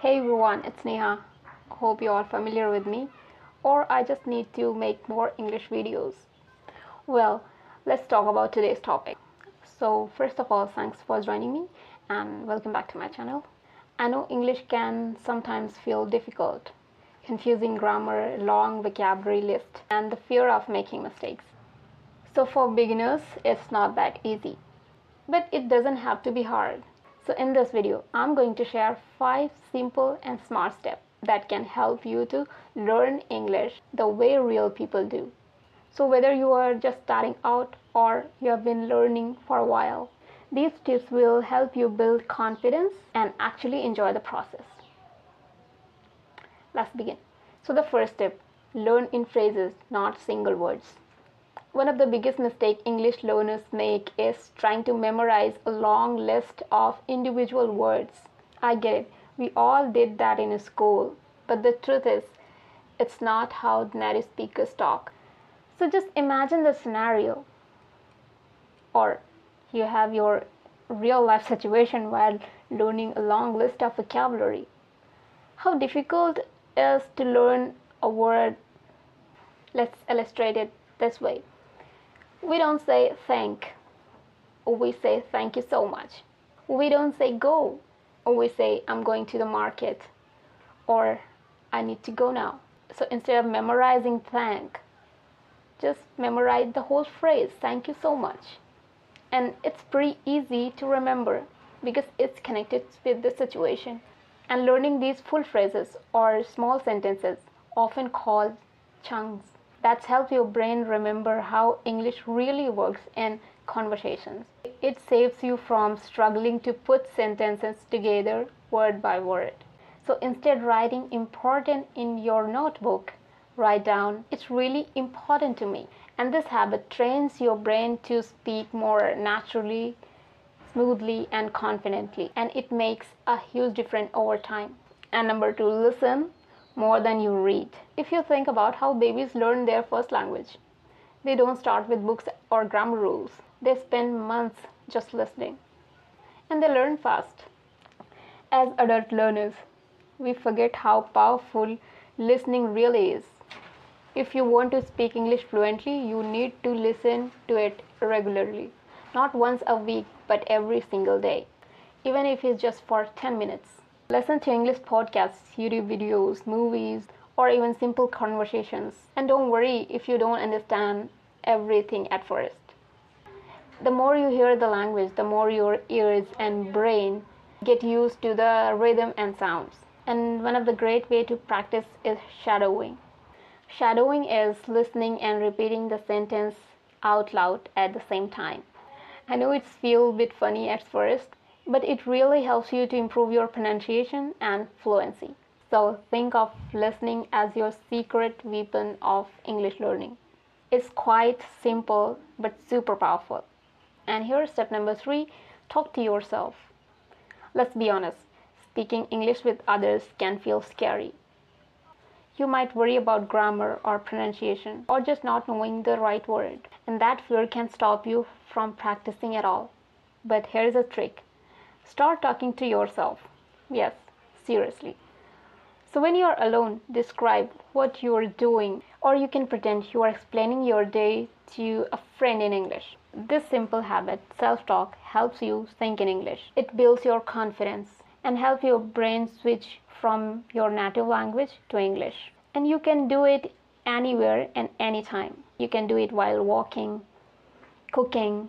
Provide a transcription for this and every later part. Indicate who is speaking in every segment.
Speaker 1: Hey everyone, it's Neha. Hope you're all familiar with me, or I just need to make more English videos. Well, let's talk about today's topic. So, first of all, thanks for joining me and welcome back to my channel. I know English can sometimes feel difficult, confusing grammar, long vocabulary list, and the fear of making mistakes. So, for beginners, it's not that easy, but it doesn't have to be hard. So in this video, I'm going to share 5 simple and smart steps that can help you to learn English the way real people do. So whether you are just starting out or you have been learning for a while, these tips will help you build confidence and actually enjoy the process. Let's begin. So the first tip, learn in phrases, not single words. One of the biggest mistakes English learners make is trying to memorize a long list of individual words. I get it, we all did that in school, but the truth is, it's not how native speakers talk. So just imagine the scenario, or you have your real life situation while learning a long list of vocabulary. How difficult it is to learn a word? Let's illustrate it this way. We don't say thank, we say thank you so much. We don't say go, we say I'm going to the market, or I need to go now. So instead of memorizing thank, just memorize the whole phrase, thank you so much. And it's pretty easy to remember because it's connected with the situation. And learning these full phrases or small sentences, often called chunks, that's help your brain remember how English really works in conversations. It saves you from struggling to put sentences together word by word. So instead writing important in your notebook, write down, it's really important to me. And this habit trains your brain to speak more naturally, smoothly and confidently, and it makes a huge difference over time. And number 2, listen more than you read. If you think about how babies learn their first language, they don't start with books or grammar rules. They spend months just listening, and they learn fast. As adult learners, we forget how powerful listening really is. If you want to speak English fluently, you need to listen to it regularly. Not once a week, but every single day, even if it's just for 10 minutes. Listen to English podcasts, YouTube videos, movies, or even simple conversations. And don't worry if you don't understand everything at first. The more you hear the language, the more your ears and brain get used to the rhythm and sounds. And one of the great ways to practice is shadowing. Shadowing is listening and repeating the sentence out loud at the same time. I know it feels a bit funny at first, but it really helps you to improve your pronunciation and fluency. So think of listening as your secret weapon of English learning. It's quite simple but super powerful. And here's step number 3, talk to yourself. Let's be honest, speaking English with others can feel scary. You might worry about grammar or pronunciation or just not knowing the right word, and that fear can stop you from practicing at all. But here's a trick. Start talking to yourself. Yes, seriously. So when you are alone, describe what you are doing, or you can pretend you are explaining your day to a friend in English. This simple habit, self-talk, helps you think in English. It builds your confidence and helps your brain switch from your native language to English. And you can do it anywhere and anytime. You can do it while walking, cooking,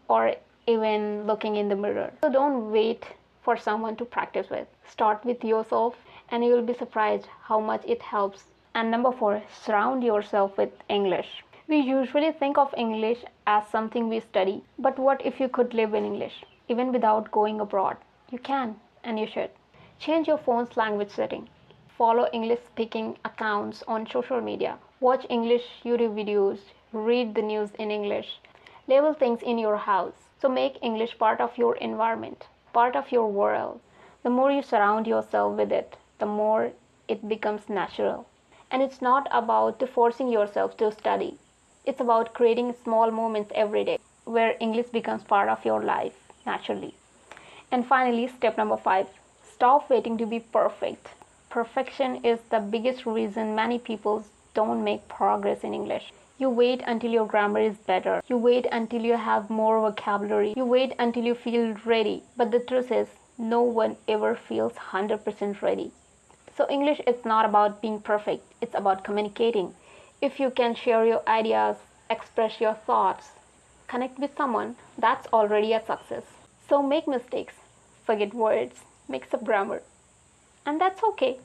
Speaker 1: or even looking in the mirror. So don't wait for someone to practice with. Start with yourself and you will be surprised how much it helps. And number 4, surround yourself with English. We usually think of English as something we study, but what if you could live in English, even without going abroad? You can, and you should. Change your phone's language setting. Follow English speaking accounts on social media. Watch English YouTube videos. Read the news in English. Label things in your house. So make English part of your environment, part of your world. The more you surround yourself with it, the more it becomes natural. And it's not about forcing yourself to study. It's about creating small moments every day where English becomes part of your life naturally. And finally, step number 5, Stop waiting to be perfect. Perfection is the biggest reason many people don't make progress in English. You wait until your grammar is better. You wait until you have more vocabulary. You wait until you feel ready. But the truth is, no one ever feels 100% ready. So English is not about being perfect. It's about communicating. If you can share your ideas, express your thoughts, connect with someone, that's already a success. So make mistakes, forget words, mix up grammar. And that's okay.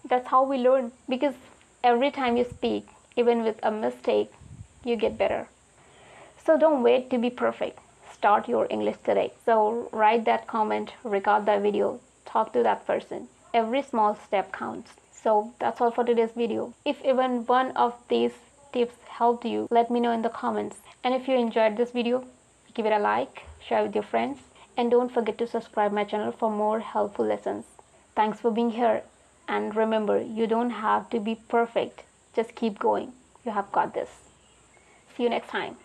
Speaker 1: That's how we learn. Because every time you speak, even with a mistake, you get better. So don't wait to be perfect. Start your English today. So write that comment, record that video, talk to that person. Every small step counts. So that's all for today's video. If even one of these tips helped you, let me know in the comments. And if you enjoyed this video, give it a like, share with your friends, and don't forget to subscribe my channel for more helpful lessons. Thanks for being here. And remember, you don't have to be perfect. Just keep going. You have got this. See you next time.